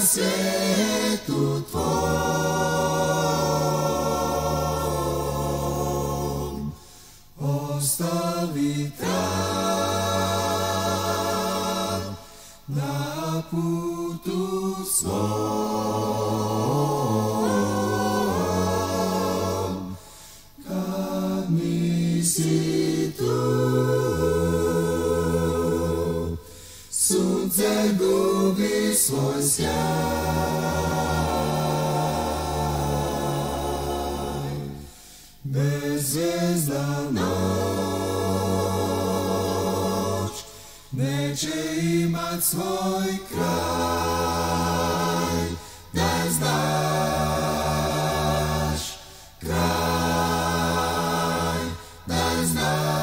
Svetu Tvom ostavi trag na putu svom, kad nisi tu, sunce gubi svoj sjaj, bezzvezda noć neće imat svoj kraj, da znaš, kraj, da znaš.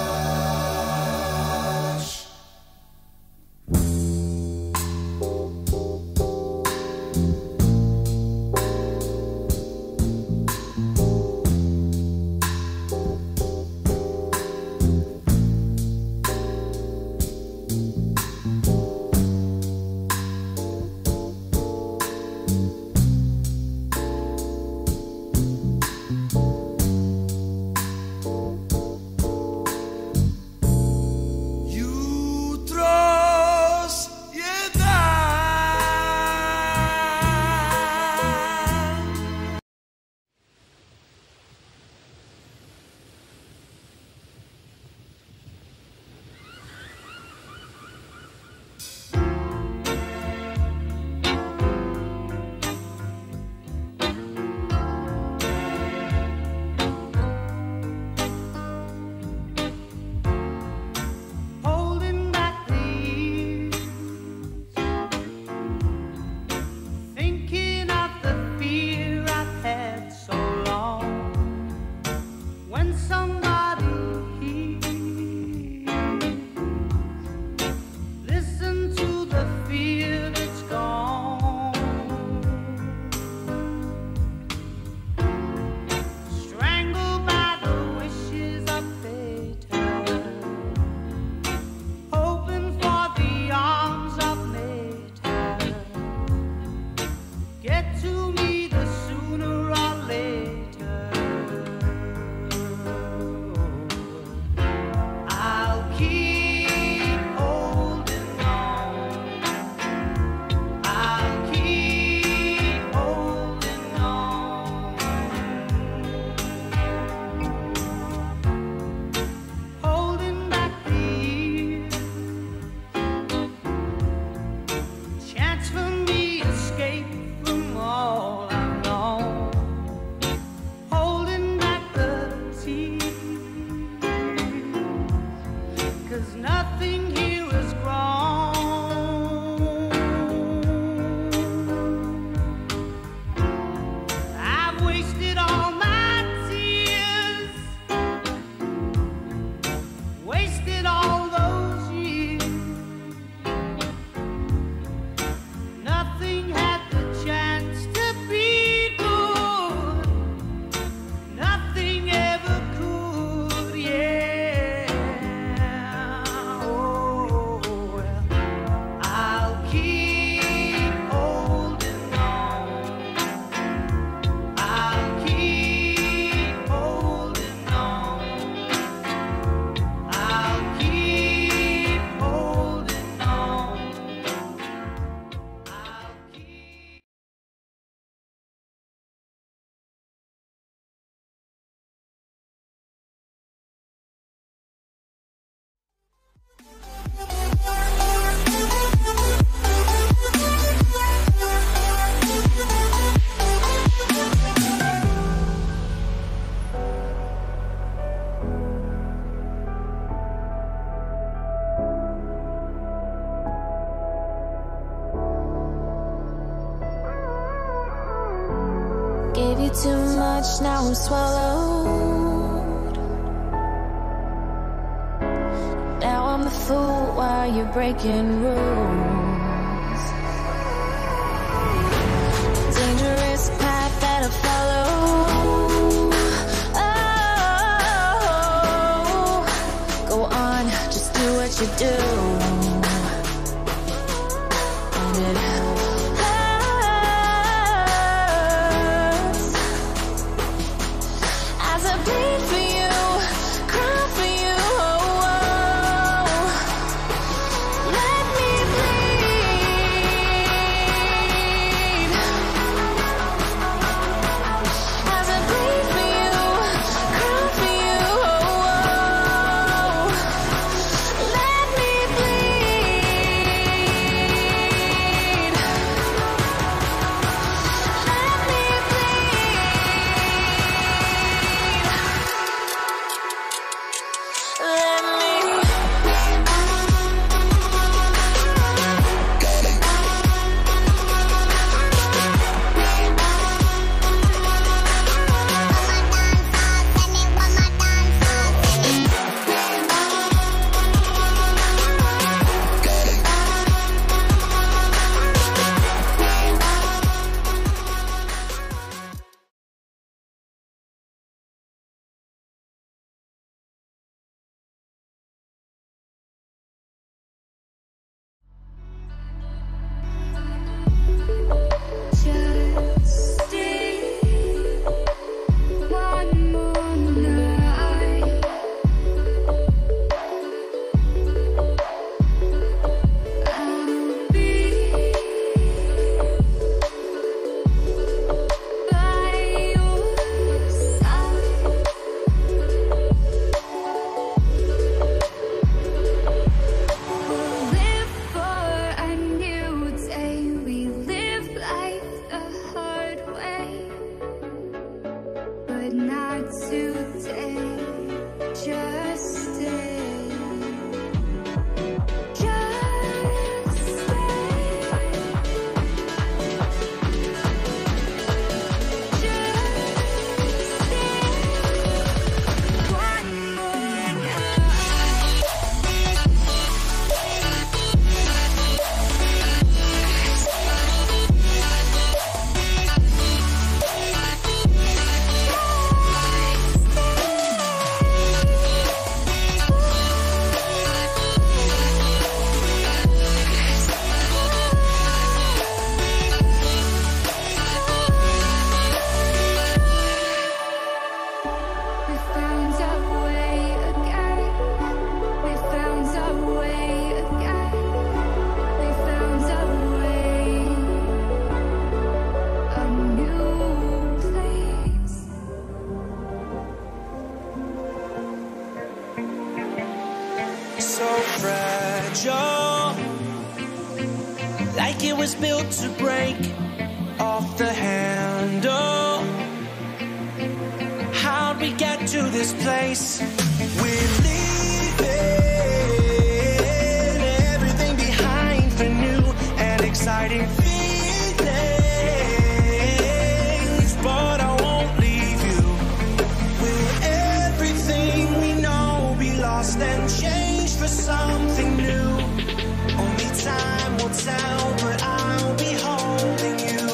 you too much, now I'm swallowed. Now I'm the fool while you're breaking rules. Dangerous path that I follow. Oh, go on, just do what you do. And it hurts as I bleed for you, cry for you. Oh, oh. Let me bleed as I bleed for you, cry for you. Oh, oh. Let me bleed. Let me bleed. Let me. Just stay one more night. I'll be by your side. We'll live for a new day. We live life the hard way, but not today. Just stay. Just stay. Just stay. One more night. We found our way again. We found our way again. We found our way. A new place. So fragile, like it was built to break off the handle. How'd we get to this place? We're leaving everything behind for new and exciting feelings, but I won't leave you. Will everything we know be lost and changed for something new? Only time will tell, but I'll be holding you.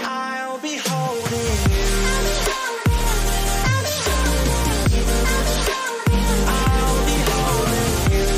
I'll be holding you. I'll be holding you.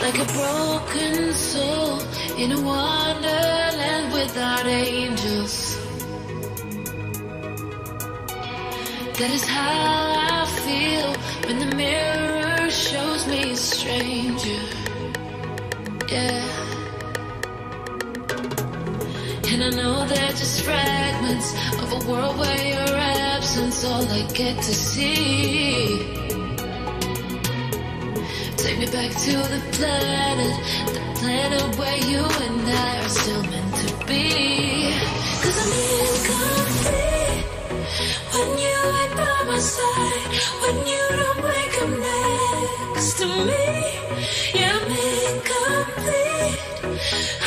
like a broken soul in a wonderland without angels. That is how I feel when the mirror shows me a stranger. Yeah. And I know they're just fragments of a world where your absence all I get to see. Take me back to the planet where you and I are still meant to be. 'Cause I'm incomplete when you ain't by my side, when you don't wake up next to me. Yeah, I'm incomplete.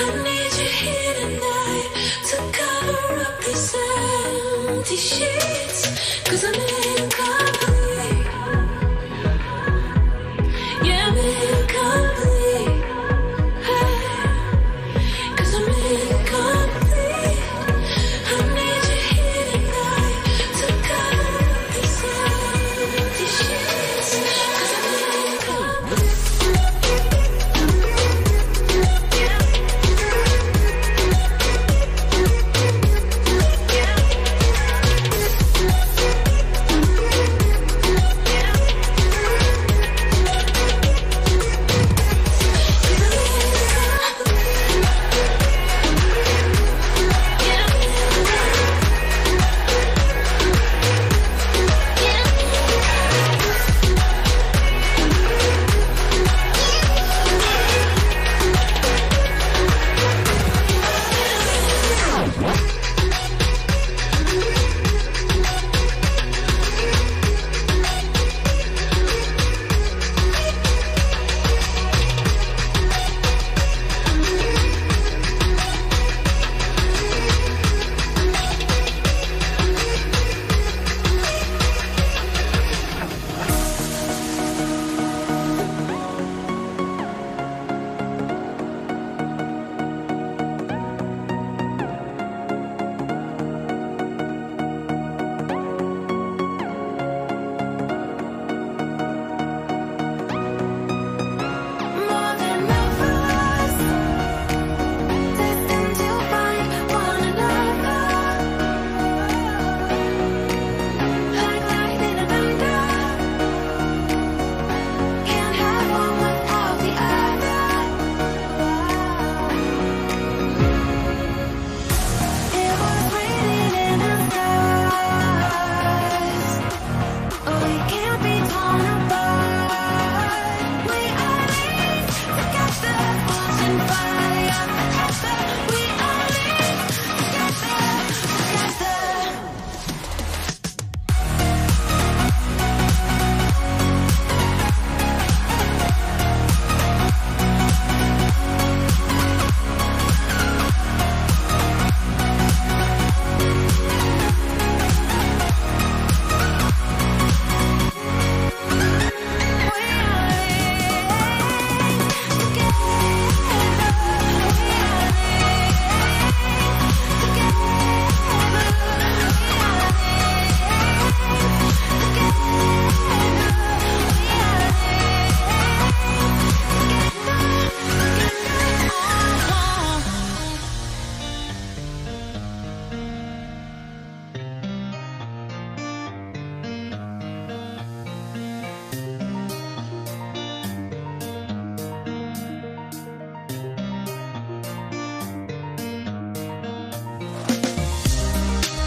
I need you here tonight to cover up these empty sheets. 'Cause I'm incomplete. Yeah, I'm incomplete. Hey, 'cause I'm incomplete. I need you here tonight to cover up these empty sheets. 'Cause I'm incomplete.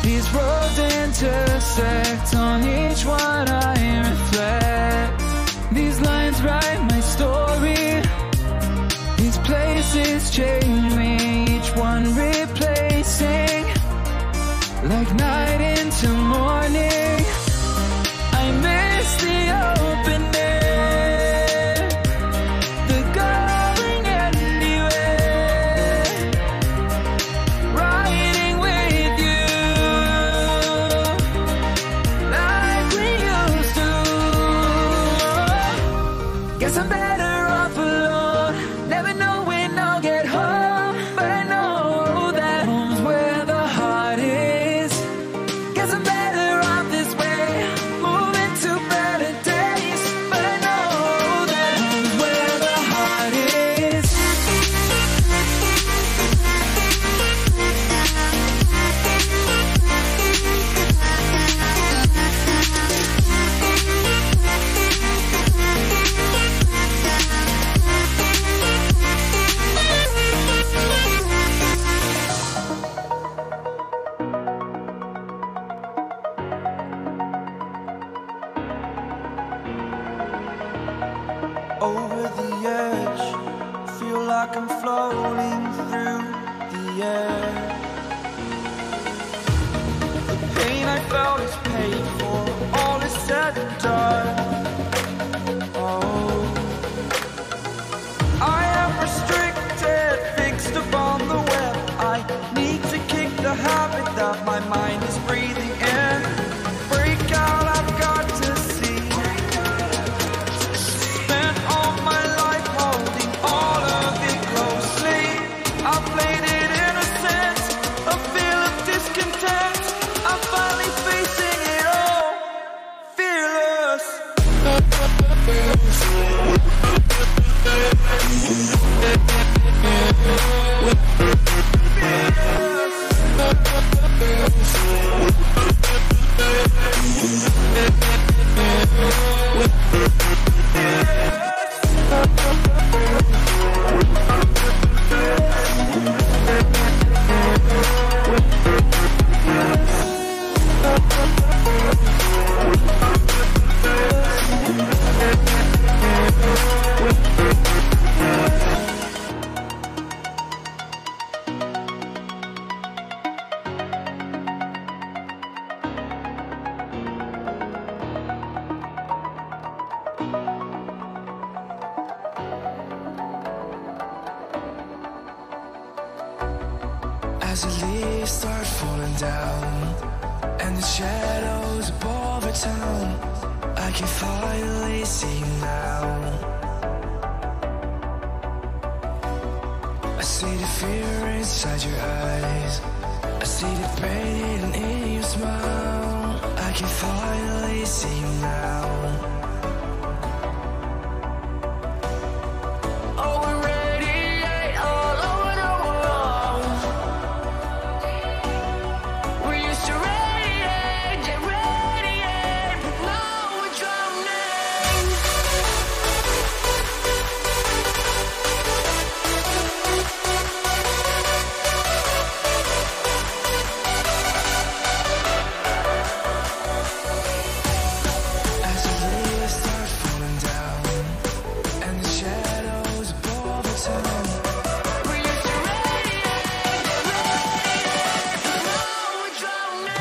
These roads intersect, on each one I reflect. These lines write my story. These places change me, each one replacing, like night into morning. I miss the open air, the going anywhere, riding with you like we used to. Guess I'm better off alone, never know when I'll get home, but I know that home's where the heart is. Guess I'm better off this way, moving to better days, but I know that home's where the heart is. over the edge. Feel like I'm floating through the air. The pain I felt is paid for, all is said and done. Oh, I am restricted, fixed upon the web. I need to kick the habit that my mind is breathing in. Break out, I've got to see. Spent all my life holding all of it closely. I played it innocent, a feel of discontent. I'm finally facing it all, fearless. As the leaves start falling down and the shadows above our town, I can finally see you now. I see the fear inside your eyes, I see the pain in your smile. I can finally see you now. Oh, we radiate all over the world. We used to radiate, but now we're drowning. As the leaves start falling down and the shadows above the town, we used to radiate, but now we're drowning.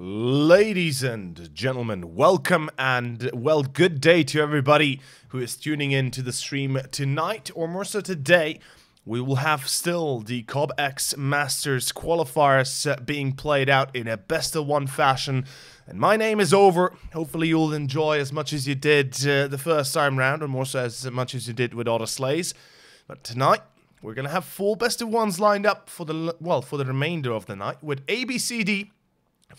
Ladies and gentlemen, welcome and, well, good day to everybody who is tuning in to the stream tonight, or more so today. We will have still the Cobx Masters qualifiers being played out in a best-of-one fashion. And my name is Over. Hopefully you'll enjoy as much as you did the first time round, or more so as much as you did with all the slays. But tonight, we're going to have full best-of-ones lined up for the, well, for the remainder of the night, with ABCD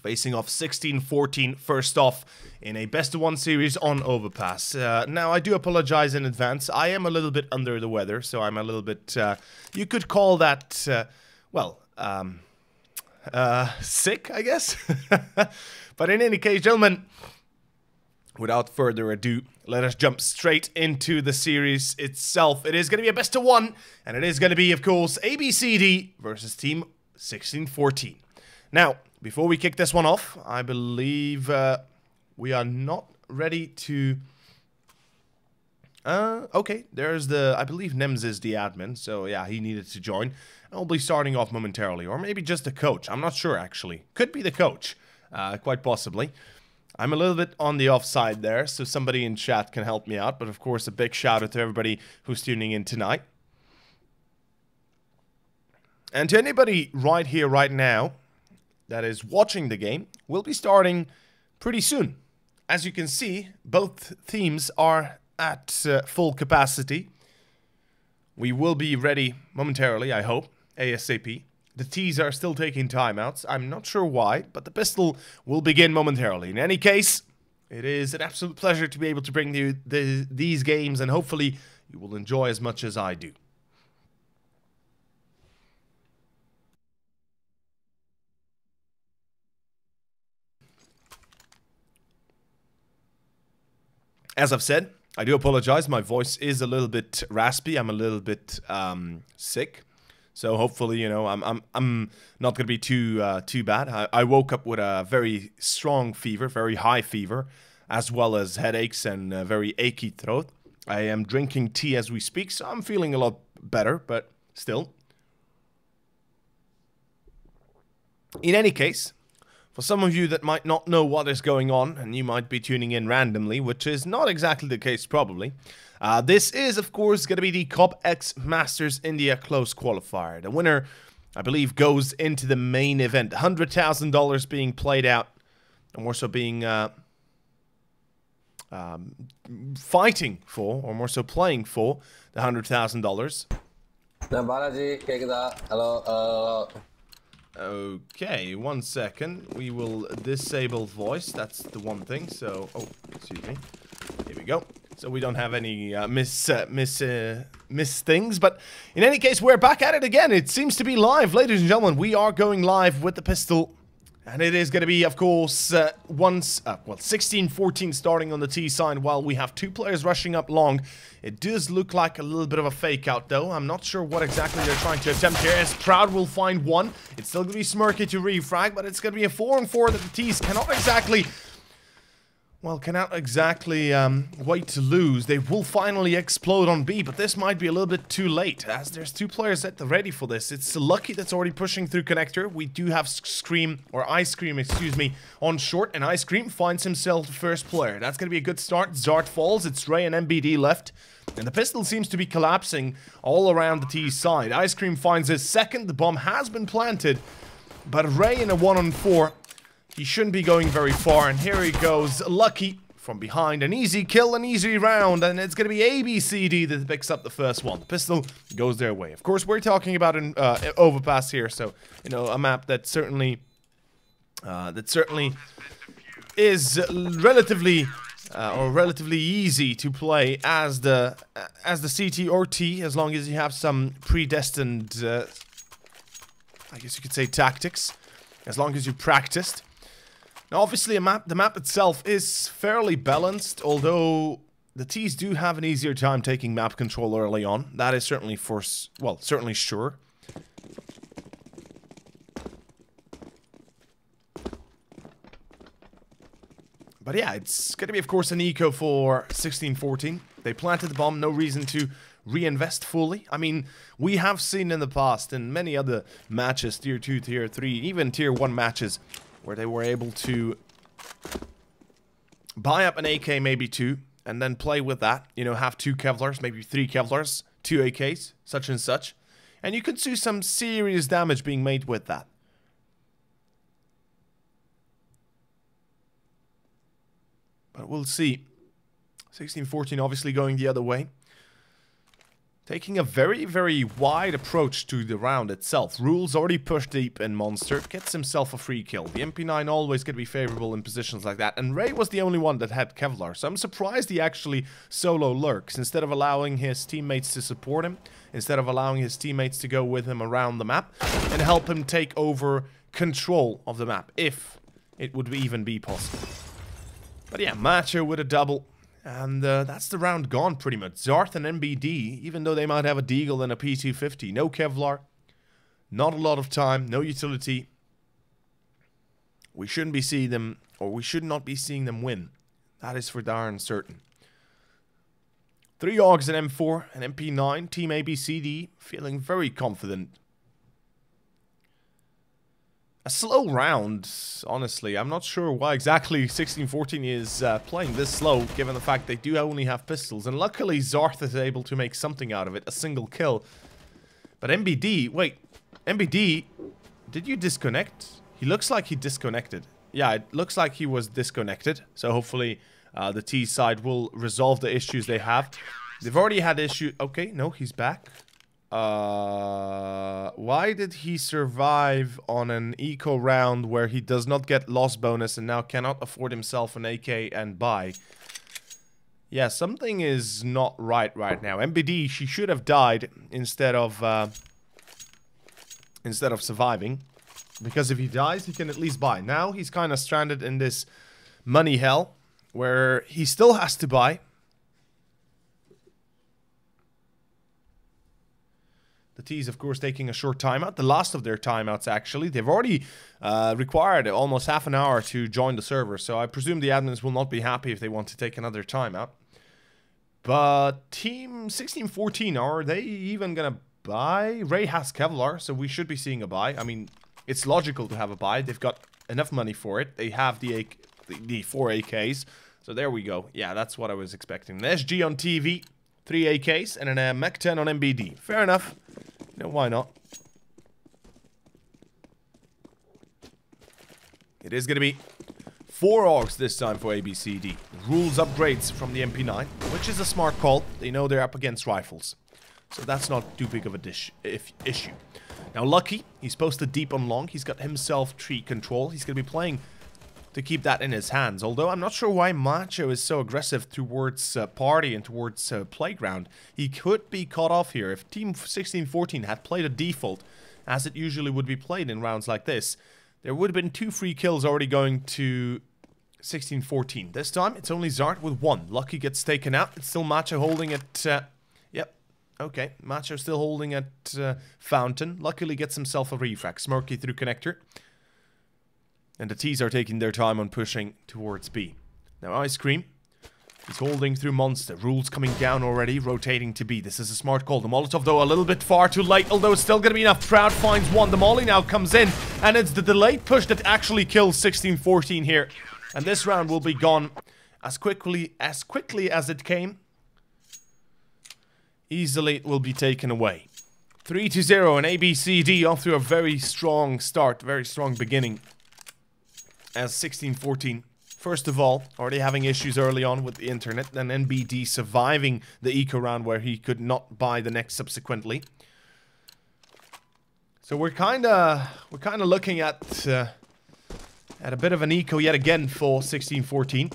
facing off 16-14 first off in a best-of-one series on Overpass. Now, I do apologize in advance. I am a little bit under the weather, so I'm a little bit, you could call that, well, sick, I guess. But in any case, gentlemen, without further ado, let us jump straight into the series itself. It is going to be a best of one, and it is going to be, of course, ABCD versus Team 1614. Now, before we kick this one off, I believe we are not ready to... okay, there's the... I believe Nems is the admin, so yeah, he needed to join. I'll be starting off momentarily, or maybe just the coach. I'm not sure, actually. Could be the coach, quite possibly. I'm a little bit on the offside there, so somebody in chat can help me out. But of course, a big shout out to everybody who's tuning in tonight. And to anybody right here, right now, that is watching the game, we'll be starting pretty soon. As you can see, both teams are at full capacity. We will be ready momentarily, I hope, ASAP. The T's are still taking timeouts. I'm not sure why, but the pistol will begin momentarily. In any case, it is an absolute pleasure to be able to bring you these games, and hopefully you will enjoy as much as I do. As I've said, I do apologize. My voice is a little bit raspy. I'm a little bit sick. So hopefully, you know, I'm not going to be too bad. I woke up with a very strong fever, very high fever, as well as headaches and a very achy throat. I am drinking tea as we speak, so I'm feeling a lot better, but still. In any case, for some of you that might not know what is going on, and you might be tuning in randomly, which is not exactly the case probably, this is, of course, going to be the Cobx Masters India Close Qualifier. The winner, I believe, goes into the main event. $100,000 being played out, and more so being fighting for, or more so playing for, the $100,000. Hello. Okay, 1 second. We will disable voice. That's the one thing. So, oh, excuse me. Here we go. So we don't have any miss things. But in any case, we're back at it again. It seems to be live, ladies and gentlemen. We are going live with the pistol. And it is going to be, of course, 16-14 starting on the T side while we have two players rushing up long. It does look like a little bit of a fake out, though. I'm not sure what exactly they're trying to attempt here, as Proud will find one. It's still going to be Smirky to refrag, but it's going to be a 4-on-4 that the T's cannot exactly... Well, cannot exactly wait to lose. They will finally explode on B, but this might be a little bit too late, as there's two players at the ready for this. It's Lucky that's already pushing through connector. We do have Scream, or Ice Cream, excuse me, on short, and Ice Cream finds himself the first player. That's going to be a good start. Zart falls. It's Ray and MBD left. And the pistol seems to be collapsing all around the T side. Ice Cream finds his second. The bomb has been planted, but Ray in a 1-on-4... He shouldn't be going very far, and here he goes, Lucky from behind. An easy kill, an easy round, and it's going to be ABCD that picks up the first one. The pistol goes their way. Of course, we're talking about an overpass here, so, you know, a map that certainly is relatively easy to play as the CT or T, as long as you have some predestined, I guess you could say, tactics, as long as you practiced. Now, obviously, the map itself is fairly balanced, although the T's do have an easier time taking map control early on. That is certainly certainly sure. But yeah, it's going to be, of course, an eco for 1614. They planted the bomb, no reason to reinvest fully. I mean, we have seen in the past, in many other matches, tier 2, tier 3, even tier 1 matches, where they were able to buy up an AK, maybe 2, and then play with that. You know, have 2 Kevlars, maybe 3 Kevlars, 2 AKs, such and such. And you could see some serious damage being made with that. But we'll see. 1614 obviously going the other way. Taking a very, very wide approach to the round itself. Rules already pushed deep in Monster. Gets himself a free kill. The MP9 always going to be favorable in positions like that. And Ray was the only one that had Kevlar. So I'm surprised he actually solo lurks. Instead of allowing his teammates to support him. Instead of allowing his teammates to go with him around the map. And help him take over control of the map, if it would even be possible. But yeah, Macho with a double. And that's the round gone pretty much. Zarth and MBD, even though they might have a Deagle and a P250, no Kevlar, not a lot of time, no utility. We shouldn't be seeing them, or we should not be seeing them win. That is for darn certain. 3 Augs and M4 and MP9, Team ABCD, feeling very confident. A slow round, honestly. I'm not sure why exactly 1614 is playing this slow, given the fact they do only have pistols. And luckily, Zarth is able to make something out of it, a single kill. But MBD, wait, MBD, did you disconnect? He looks like he disconnected. Yeah, it looks like he was disconnected. So hopefully the T side will resolve the issues they have. They've already had issues. Okay, no, he's back. Why did he survive on an eco round where he does not get loss bonus and now cannot afford himself an AK and buy? Yeah, something is not right now. MBD, she should have died instead of surviving, because if he dies, he can at least buy. Now he's kind of stranded in this money hell where he still has to buy. The T's, of course, taking a short timeout. The last of their timeouts, actually. They've already required almost half an hour to join the server. So I presume the admins will not be happy if they want to take another timeout. But Team 1614, are they even going to buy? Ray has Kevlar, so we should be seeing a buy. I mean, it's logical to have a buy. They've got enough money for it. They have the 4 AKs. So there we go. Yeah, that's what I was expecting. An SG on TV, 3 AKs, and a Mach 10 on MBD. Fair enough. You know, why not? It is going to be 4 Augs this time for ABCD. Rules upgrades from the MP9, which is a smart call. They know they're up against rifles. So that's not too big of a issue. Now, Lucky, he's posted deep on long. He's got himself tree control. He's going to be playing to keep that in his hands. Although I'm not sure why Macho is so aggressive towards party and towards playground. He could be caught off here. If Team 1614 had played a default, as it usually would be played in rounds like this, there would have been 2 free kills already going to 1614. This time, it's only Zart with 1. Lucky gets taken out. It's still Macho holding it. Yep. Okay. Macho still holding at Fountain. Luckily gets himself a refract. Smirky through connector. And the T's are taking their time on pushing towards B. Now Ice Cream, he's holding through Monster. Rules coming down already, rotating to B. This is a smart call. The Molotov, though, a little bit far too late, although it's still going to be enough. Proud finds 1. The Molly now comes in, and it's the delayed push that actually kills 1614 here. And this round will be gone as quickly as it came. Easily it will be taken away. 3-0, and ABCD off to a very strong start, very strong beginning. As 1614, first of all, already having issues early on with the internet, then NBD surviving the eco round where he could not buy the next subsequently. So we're kind of looking at a bit of an eco yet again for 1614.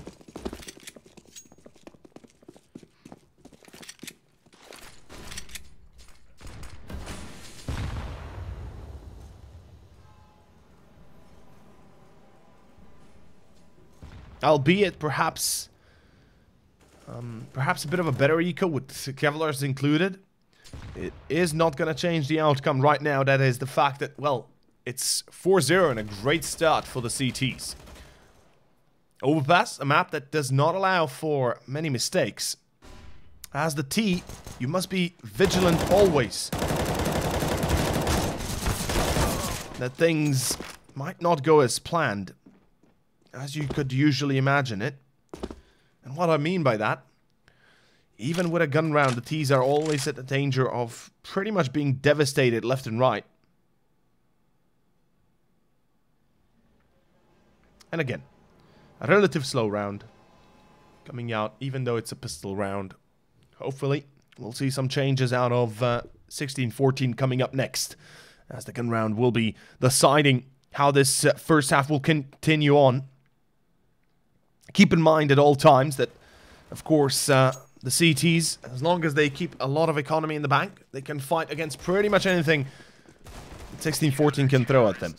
Albeit perhaps a bit of a better eco with Kevlars included. It is not going to change the outcome right now. That is the fact that, well, it's 4-0 and a great start for the CTs. Overpass, a map that does not allow for many mistakes. As the T, you must be vigilant always. That things might not go as planned, as you could usually imagine it. And what I mean by that, even with a gun round, the T's are always at the danger of pretty much being devastated left and right. And again, a relative slow round coming out, even though it's a pistol round. Hopefully, we'll see some changes out of 1614 coming up next, as the gun round will be deciding how this first half will continue on. Keep in mind at all times that, of course, the CTs, as long as they keep a lot of economy in the bank, they can fight against pretty much anything that 1614 can throw at them.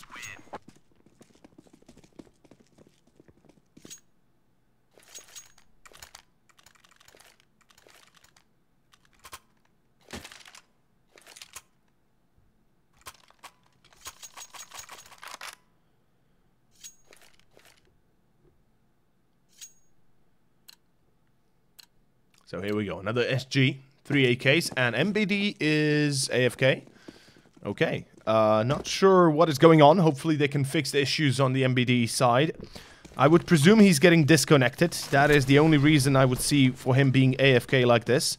So here we go. Another SG, 3 AKs, and MBD is AFK. Okay. Not sure what is going on. Hopefully they can fix the issues on the MBD side. I would presume he's getting disconnected. That is the only reason I would see for him being AFK like this.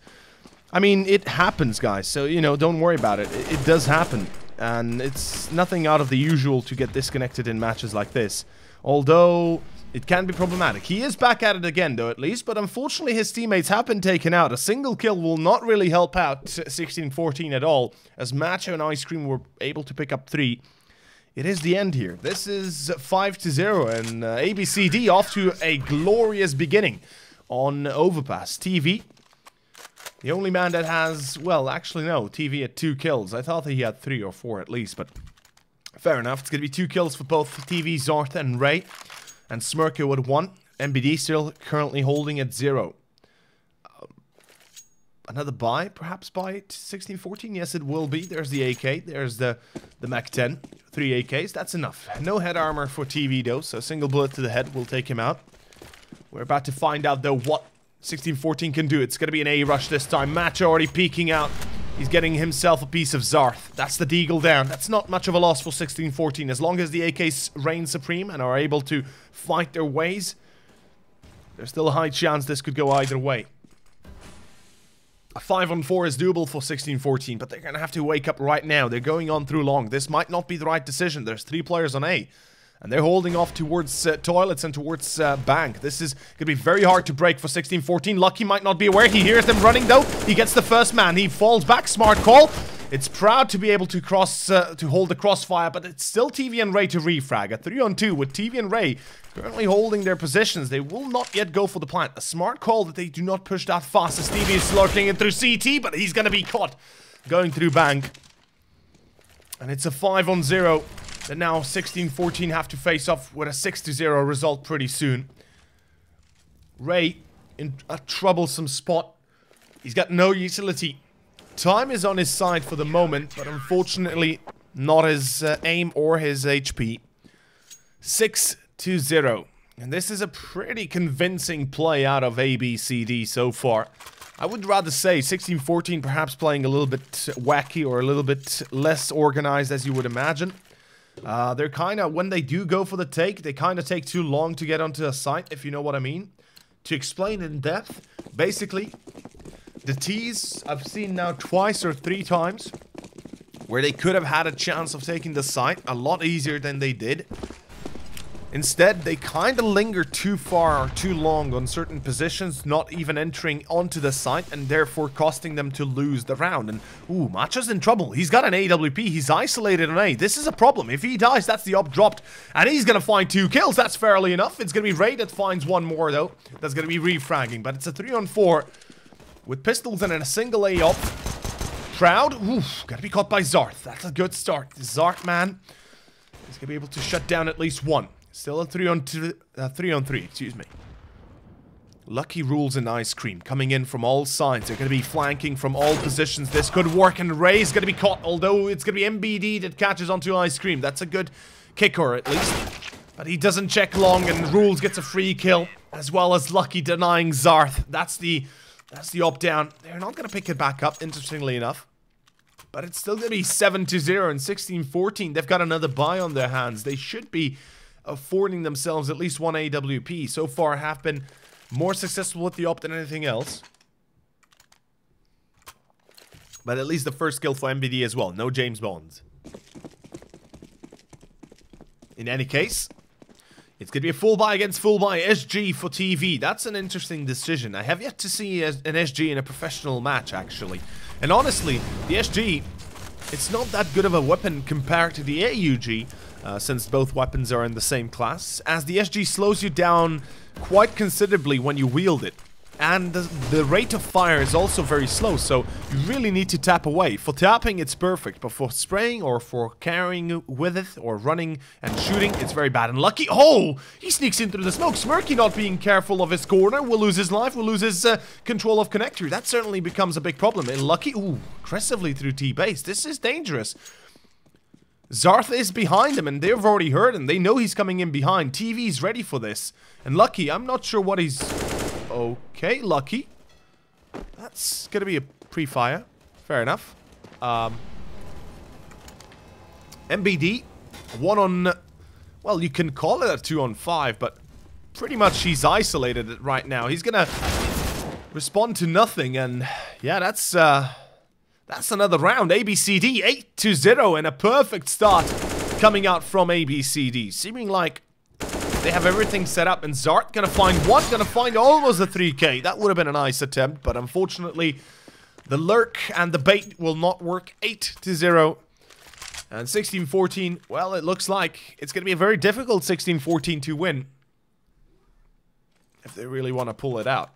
I mean, it happens, guys. So, you know, don't worry about it. It does happen. And it's nothing out of the usual to get disconnected in matches like this. Although, it can be problematic. He is back at it again, though, at least. But unfortunately, his teammates have been taken out. A single kill will not really help out 16-14 at all. As Macho and Ice Cream were able to pick up 3. It is the end here. This is 5-0. And ABCD off to a glorious beginning on Overpass. TV. The only man that has, well, actually no, TV had 2 kills. I thought that he had 3 or 4 at least, but fair enough. It's going to be 2 kills for both TV, Zarth, and Ray. And Smirko with 1. MBD still currently holding at 0. Another buy, perhaps buy 16-14? Yes, it will be. There's the AK. There's the Mac 10. 3 AKs. That's enough. No head armor for TV, though, so a single bullet to the head will take him out. We're about to find out, though, what 16-14 can do. It's going to be an A rush this time. Match already peeking out. He's getting himself a piece of Zarth. That's the deagle down. That's not much of a loss for 16-14. As long as the AKs reign supreme and are able to fight their ways, there's still a high chance this could go either way. A 5-on-4 is doable for 16-14, but they're going to have to wake up right now. They're going on through long. This might not be the right decision. There's 3 players on A. And they're holding off towards toilets and towards bank. This is going to be very hard to break for 16-14. Lucky might not be aware. He hears them running, though. He gets the first man. He falls back. Smart call. It's proud to be able to to hold the crossfire, but it's still TV and Ray to refrag. A 3-on-2 with TV and Ray currently holding their positions. They will not yet go for the plant. A smart call that they do not push that fast as TV is lurking in through CT, but he's going to be caught going through bank. And it's a 5-on-0. That now 16-14 have to face off with a 6-0 result pretty soon. Ray in a troublesome spot. He's got no utility. Time is on his side for the moment, but unfortunately not his aim or his HP. 6-0. And this is a pretty convincing play out of ABCD so far. I would rather say 16-14 perhaps playing a little bit wacky or a little bit less organized as you would imagine. They're kind of, when they do go for the take, they kind of take too long to get onto a site, if you know what I mean. To explain in depth, basically, the T's I've seen now twice or 3 times where they could have had a chance of taking the site a lot easier than they did. Instead, they kind of linger too far or too long on certain positions, not even entering onto the site, and therefore costing them to lose the round. And, ooh, Macho's in trouble. He's got an AWP. He's isolated on A. This is a problem. If he dies, that's the op dropped. And he's going to find 2 kills. That's fairly enough. It's going to be Ray that finds 1 more, though. That's going to be refragging. But it's a 3-on-4 with pistols and a single A op. Proud. Oof, got to be caught by Zarth. That's a good start. Zarth, man, is going to be able to shut down at least 1. Still a 3-on-3, excuse me. Lucky rules and Ice Cream coming in from all sides. They're going to be flanking from all positions. This could work, and Ray's going to be caught, although it's going to be MBD that catches onto Ice Cream. That's a good kicker, at least. But he doesn't check long, and Rules gets a free kill, as well as Lucky denying Zarth. That's the op-down. They're not going to pick it back up, interestingly enough. But it's still going to be 7-0 and 16-14. They've got another buy on their hands. They should be affording themselves at least 1 AWP. So far have been more successful with the op than anything else. But at least the first kill for MBD as well. No James Bonds. In any case, it's going to be a full buy against full buy. SG for TV. That's an interesting decision. I have yet to see an SG in a professional match, actually. And honestly, the SG, it's not that good of a weapon compared to the AUG. Since both weapons are in the same class, as the SG slows you down quite considerably when you wield it. And the rate of fire is also very slow, so you really need to tap away. For tapping, it's perfect, but for spraying or for carrying with it or running and shooting, it's very bad. And Lucky, oh, he sneaks in through the smoke. Smirky not being careful of his corner, will lose his life, will lose his control of connector. That certainly becomes a big problem. And Lucky, ooh, aggressively through T-base. This is dangerous. Zarth is behind him, and they've already heard him. They know he's coming in behind. TV's ready for this. And Lucky, I'm not sure what he's... Okay, Lucky. That's going to be a pre-fire. Fair enough. MBD, 1 on... Well, you can call it a 2 on 5, but pretty much he's isolated right now. He's going to respond to nothing, and yeah, that's another round. ABCD 8-0, and a perfect start coming out from ABCD. Seeming like they have everything set up, and Zart gonna find one, gonna find almost a 3k. That would have been a nice attempt, but unfortunately, the lurk and the bait will not work. 8-0. And 16-14, well, it looks like it's gonna be a very difficult 16-14 to win. If they really want to pull it out.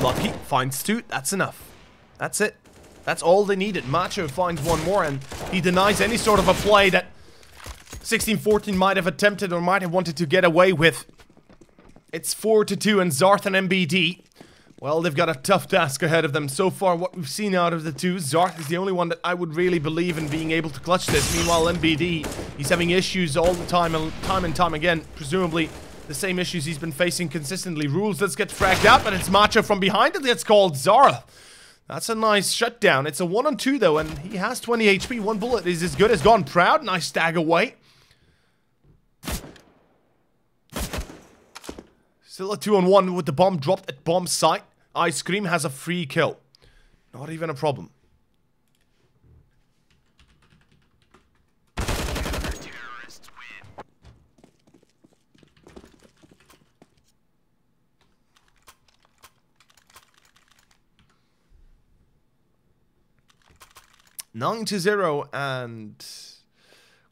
Lucky finds 2. That's enough. That's it. That's all they needed. Macho finds 1 more, and he denies any sort of a play that 16-14 might have attempted or might have wanted to get away with. It's 4-2, and Zarth and MBD, well, they've got a tough task ahead of them. So far, what we've seen out of the two, Zarth is the only one that I would really believe in being able to clutch this. Meanwhile, MBD, he's having issues all the time and time again. Presumably the same issues he's been facing consistently. Rules, let's get fragged out, but it's Macho from behind it. It's called Zara. That's a nice shutdown. It's a 1 on 2 though, and he has 20 HP. 1 bullet is as good as gone. Proud, nice stag away. Still a 2 on 1 with the bomb dropped at bomb site. Ice Cream has a free kill. Not even a problem. Nine to 0, and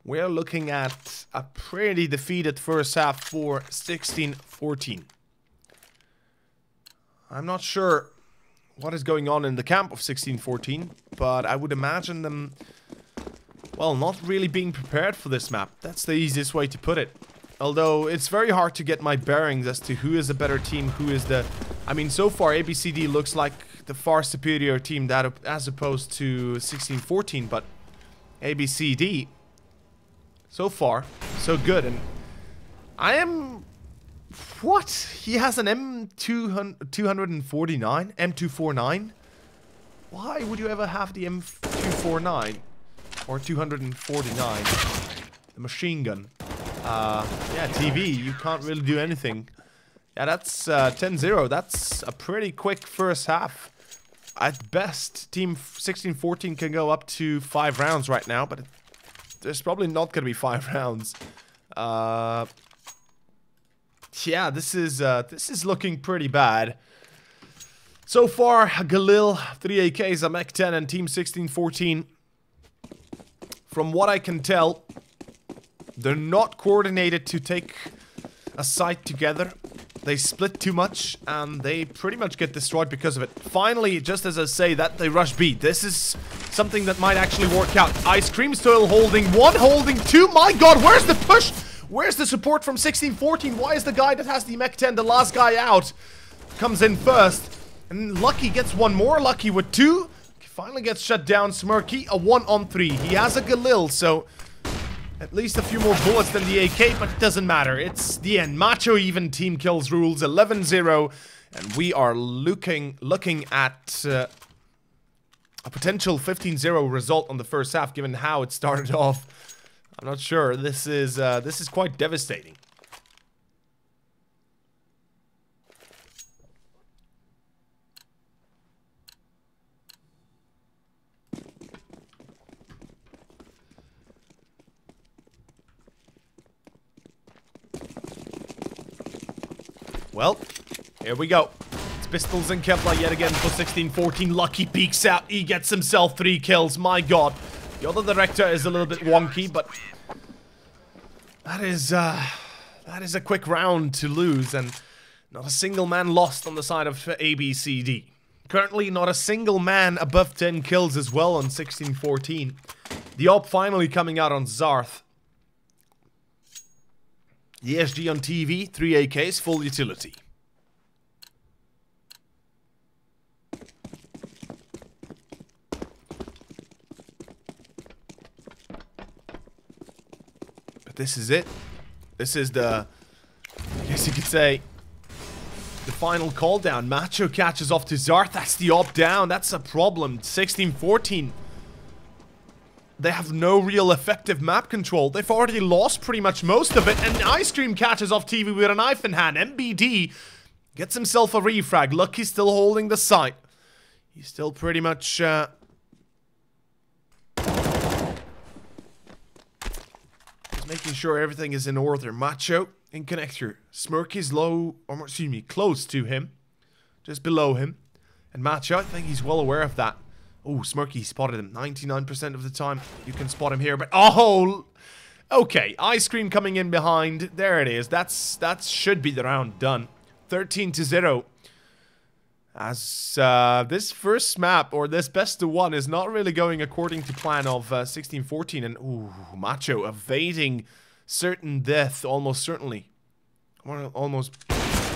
we're looking at a pretty defeated first half for 16-14. I'm not sure what is going on in the camp of 16-14, but I would imagine them, well, not really being prepared for this map. That's the easiest way to put it. Although, it's very hard to get my bearings as to who is a better team, who is the... I mean, so far, ABCD looks like the far superior team that as opposed to 16-14, but ABCD, so far, so good. And I am... What? He has an M249? M249? Why would you ever have the M249? Or 249? The machine gun. Yeah, TV, you can't really do anything. Yeah, that's 10-0. That's a pretty quick first half. At best, Team 16-14 can go up to 5 rounds right now, but there's probably not going to be 5 rounds. Yeah, this is looking pretty bad. So far, Galil, 3 AKs, a Mech 10, and Team 16-14. From what I can tell, they're not coordinated to take a site together. They split too much, and they pretty much get destroyed because of it. Finally, just as I say that, they rush B. This is something that might actually work out. Ice Cream still holding 1, holding 2. My god, where's the push? Where's the support from 16-14? Why is the guy that has the Mech 10, the last guy out, comes in first? And Lucky gets 1 more. Lucky with 2. Finally gets shut down. Smirky, a 1 on 3. He has a Galil, so... at least a few more bullets than the AK, but it doesn't matter. It's the end. Macho even team kills rules 11-0, and we are looking at a potential 15-0 result on the first half, given how it started off. I'm not sure. This is quite devastating. Well, here we go. It's Pistols and Kevlar yet again for 16-14. Lucky peeks out. He gets himself 3 kills. My god. The other director is a little bit wonky, but that is a quick round to lose, and not a single man lost on the side of ABCD. Currently, not a single man above 10 kills as well on 16-14. The op finally coming out on Zarth. The SG on TV, 3 AKs, full utility. But this is it. This is the, I guess you could say, the final call down. Macho catches off to Zarth. That's the op down. That's a problem. 16-14. They have no real effective map control. They've already lost pretty much most of it. And Ice Cream catches off TV with a knife in hand. MBD gets himself a refrag. Lucky's still holding the site. He's still pretty much... Just making sure everything is in order. Macho in connector. Smirky's low, or excuse me, close to him. Just below him. And Macho, I think he's well aware of that. Oh, Smirky spotted him 99% of the time. You can spot him here, but oh, okay. Ice Cream coming in behind. There it is. That should be the round done. 13-0. As this first map or this best of one is not really going according to plan of 16-14, and ooh, Macho evading certain death almost certainly. Almost.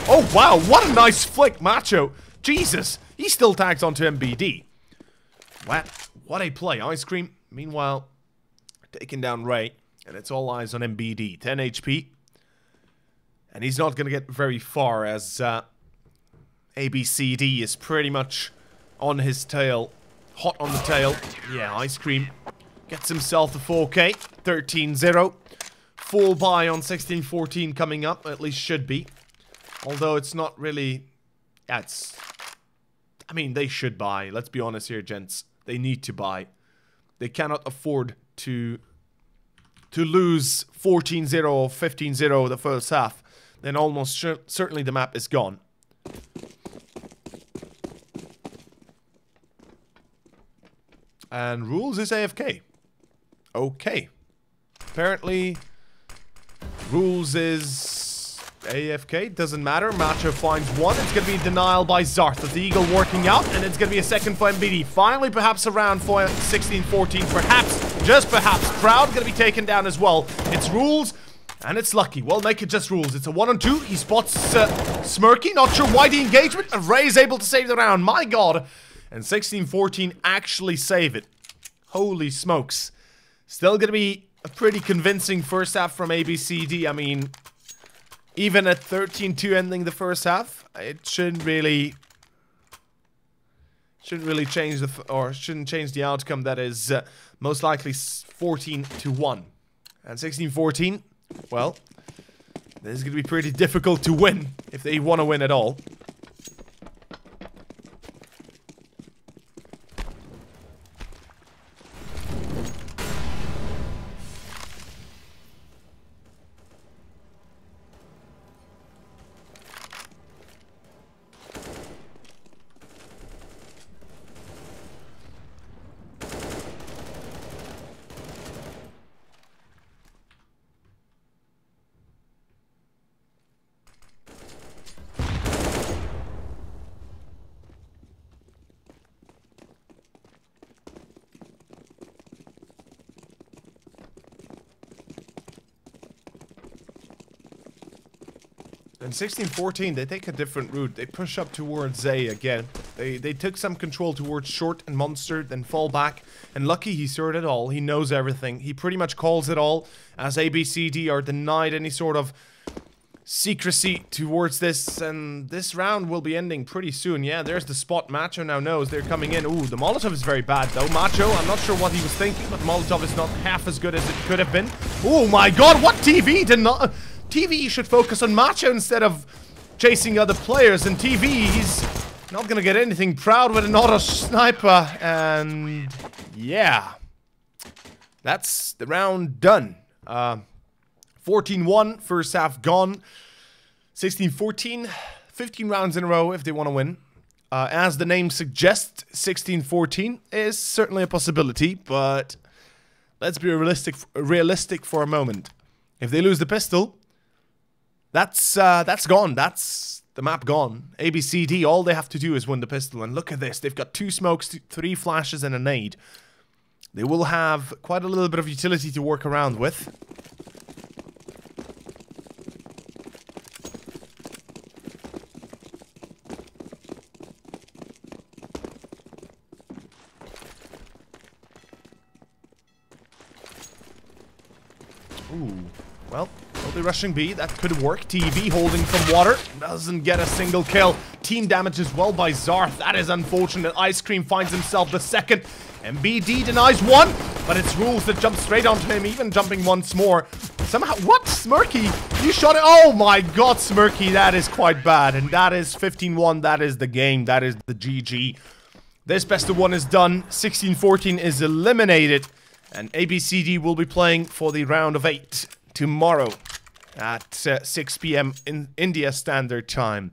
Oh wow! What a nice flick, Macho. Jesus, he still tags onto MBD. What a play. Ice Cream, meanwhile, taking down Ray. And it's all eyes on MBD. 10 HP. And he's not going to get very far as ABCD is pretty much on his tail. Hot on the tail. Yeah, Ice Cream gets himself a 4K. 13-0. Full buy on 16-14 coming up. At least should be. Although it's not really... Yeah, it's... I mean, they should buy. Let's be honest here, gents. They need to buy. They cannot afford to lose 14-0 or 15-0 the first half. Then almost certainly the map is gone. And Rules is AFK. Okay. Apparently, Rules is... AFK, doesn't matter. Macho finds one. It's going to be denial by Zarth. The Eagle working out, and it's going to be a second for MBD. Finally, perhaps around for 16-14. Perhaps, just perhaps, Proud going to be taken down as well. It's Rules, and it's Lucky. Well, make it just Rules. It's a 1-on-2. He spots Smirky. Not sure why the engagement. And Ray is able to save the round. My God. And 16-14 actually save it. Holy smokes. Still going to be a pretty convincing first half from ABCD. I mean... Even at 13-2 ending the first half, it shouldn't really change shouldn't change the outcome. That is most likely 14-1. And 16-14, well, this is going to be pretty difficult to win if they want to win at all. In 16-14, they take a different route. They push up towards Zay again. They took some control towards Short and Monster, then fall back. And Lucky, he's heard it all. He knows everything. He pretty much calls it all, as ABCD are denied any sort of secrecy towards this. And this round will be ending pretty soon. Yeah, there's the spot. Macho now knows they're coming in. Ooh, the Molotov is very bad, though. Macho, I'm not sure what he was thinking, but the Molotov is not half as good as it could have been. Oh my God, what TV did not... TV should focus on Macho instead of chasing other players. And TV, he's not gonna get anything. Proud with an auto sniper. And yeah, that's the round done. 14-1, first half gone. 16-14, 15 rounds in a row if they want to win. As the name suggests, 16-14 is certainly a possibility, but let's be realistic for a moment. If they lose the pistol, that's gone. That's the map gone. ABCD, all they have to do is win the pistol. And look at this. They've got 2 smokes, 3 flashes, and a nade. They will have quite a little bit of utility to work around with. Ooh, well, they'll be rushing B. That could work. TV holding from water. Doesn't get a single kill. Team damage as well by Zarth. That is unfortunate. Ice Cream finds himself the second. MBD denies one, but it's Rules that jump straight onto him, even jumping once more. Somehow, what? Smirky? You shot it? Oh my god, Smirky, that is quite bad. And that is 15-1. That is the game. That is the GG. This best of one is done. 16-14 is eliminated. And ABCD will be playing for the round of 8 tomorrow at 6 p.m. in India Standard Time.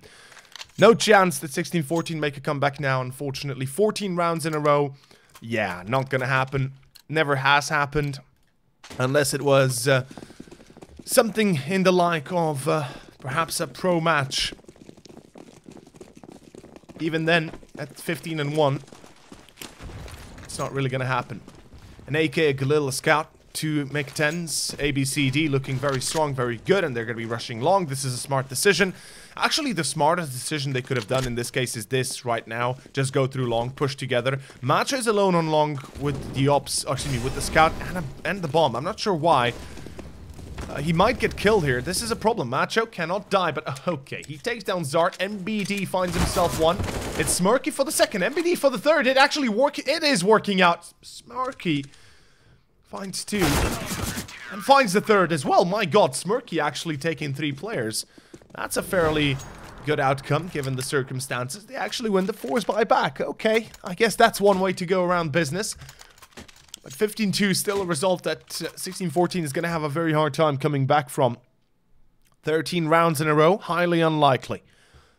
No chance that 16-14 make a comeback now, unfortunately. 14 rounds in a row. Yeah, not gonna happen. Never has happened. Unless it was something in the like of perhaps a pro match. Even then, at 15-1, it's not really gonna happen. An AK, a Galil, Scout, 2 MiG-10s, ABCD looking very strong, very good, and they're going to be rushing long. This is a smart decision. Actually, the smartest decision they could have done in this case is this right now. Just go through long, push together. Macho is alone on long with the ops, excuse me, with the Scout and the bomb. I'm not sure why. He might get killed here. This is a problem. Macho cannot die, but okay. He takes down Zart. MBD finds himself one. It's Smirky for the second. MBD for the third. It actually it is working out. Smirky finds 2. And finds the third as well. My god, Smirky actually taking 3 players. That's a fairly good outcome, given the circumstances. They actually win the force buyback. Okay, I guess that's one way to go around business. But 15-2 still a result that 16-14 is going to have a very hard time coming back from. 13 rounds in a row, highly unlikely.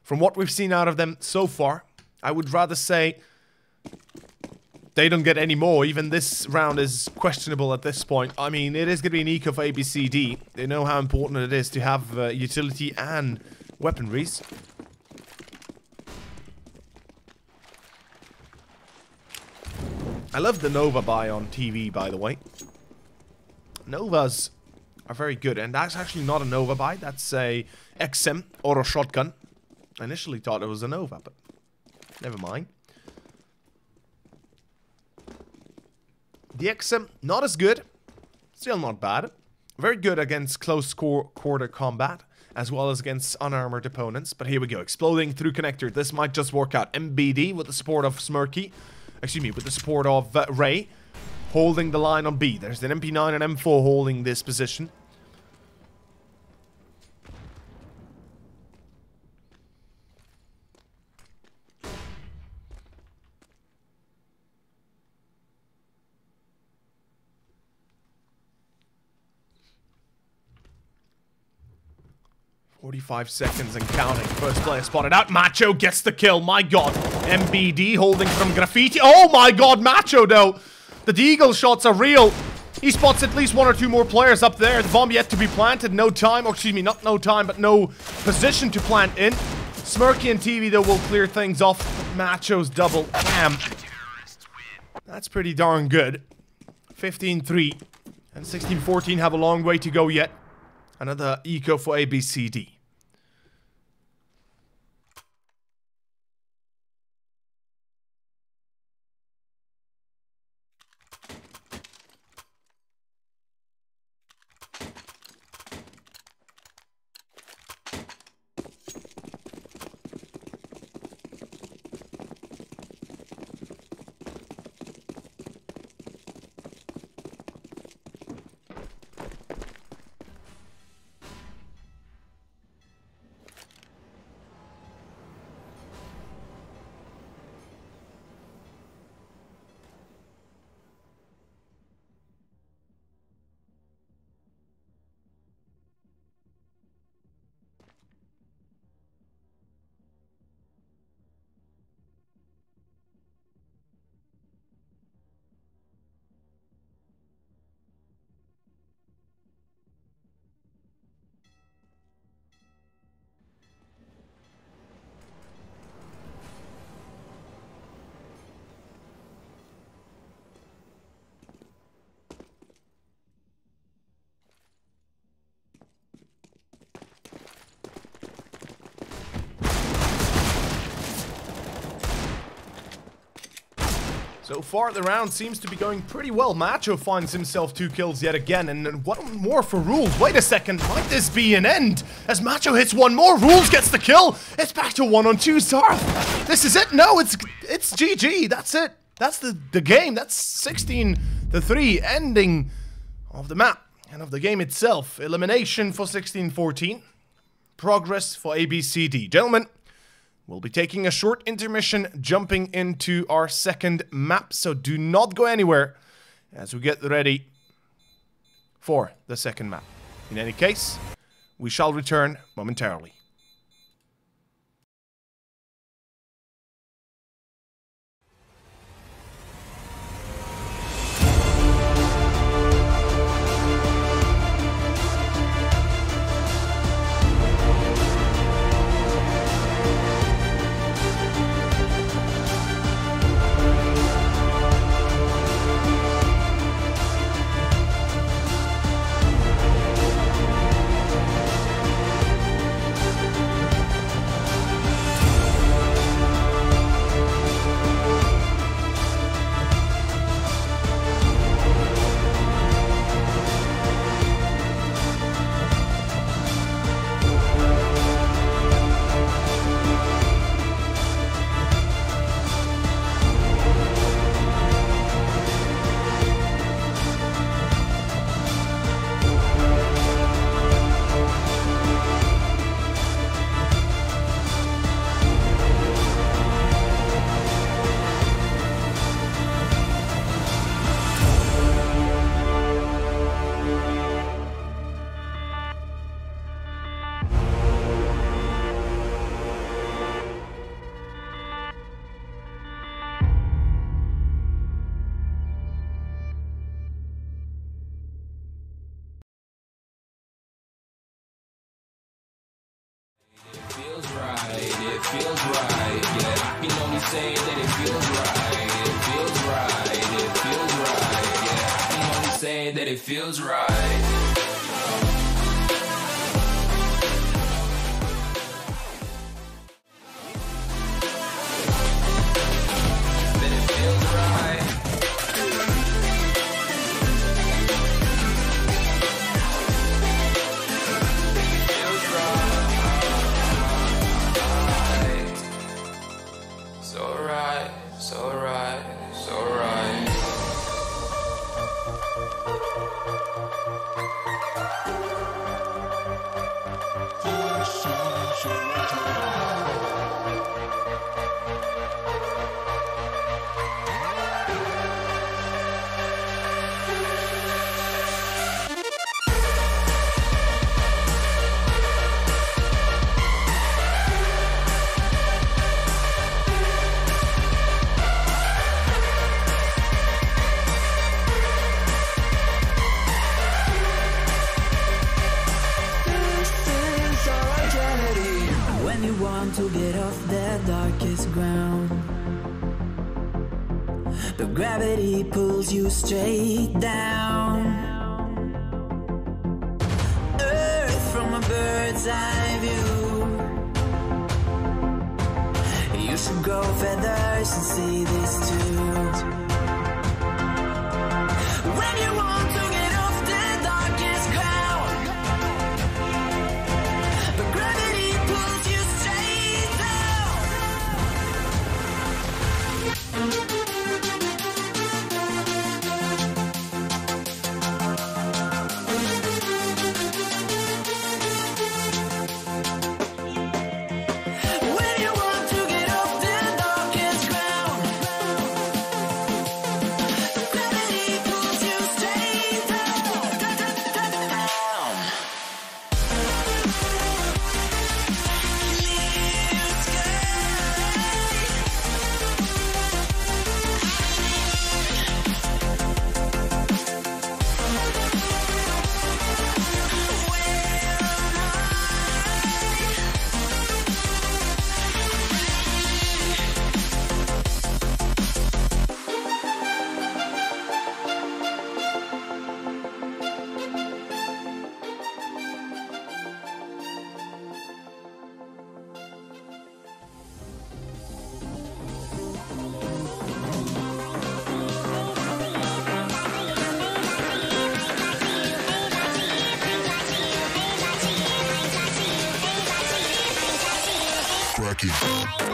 From what we've seen out of them so far, I would rather say they don't get any more. Even this round is questionable at this point. I mean, it is going to be an eco for ABCD. They know how important it is to have utility and weaponries. I love the Nova buy on TV, by the way. Novas are very good, and that's actually not a Nova buy. That's a XM auto shotgun. I initially thought it was a Nova, but never mind. The XM, not as good. Still not bad. Very good against close quarter combat, as well as against unarmored opponents. But here we go, exploding through connector. This might just work out. MBD with the support of Smirky. Excuse me, with the support of Ray, holding the line on B. There's an MP9 and M4 holding this position. "45 seconds and counting. First player spotted out. Macho gets the kill. My god. MBD holding from Graffiti. Oh my god, Macho though. The Deagle shots are real. He spots at least 1 or 2 more players up there. The bomb yet to be planted. No time. Or excuse me, not no time, but no position to plant in. Smirky and TV though will clear things off. Macho's double. Damn. That's pretty darn good. 15-3. And 16-14 have a long way to go yet. Another eco for ABCD. So far, the round seems to be going pretty well. Macho finds himself 2 kills yet again, and one more for Rules. Wait a second, might this be an end? As Macho hits one more, Rules gets the kill. It's back to 1-on-2 Zarth. This is it? No, it's GG. That's it. That's the game. That's 16-3, ending of the map and of the game itself. Elimination for 16-14. Progress for ABCD. Gentlemen, we'll be taking a short intermission, jumping into our second map, so do not go anywhere as we get ready for the second map. In any case, we shall return momentarily. It feels right, yeah. I can only say that it feels right. It feels right, it feels right, yeah. I can only say that it feels right. To get off the darkest ground, the gravity pulls you straight down. Earth from a bird's eye view. You should grow feathers and see this too. When you want to get off the darkest ground, the gravity pulls you straight down. When you want to get off the darkest ground, the gravity pulls you straight down. it.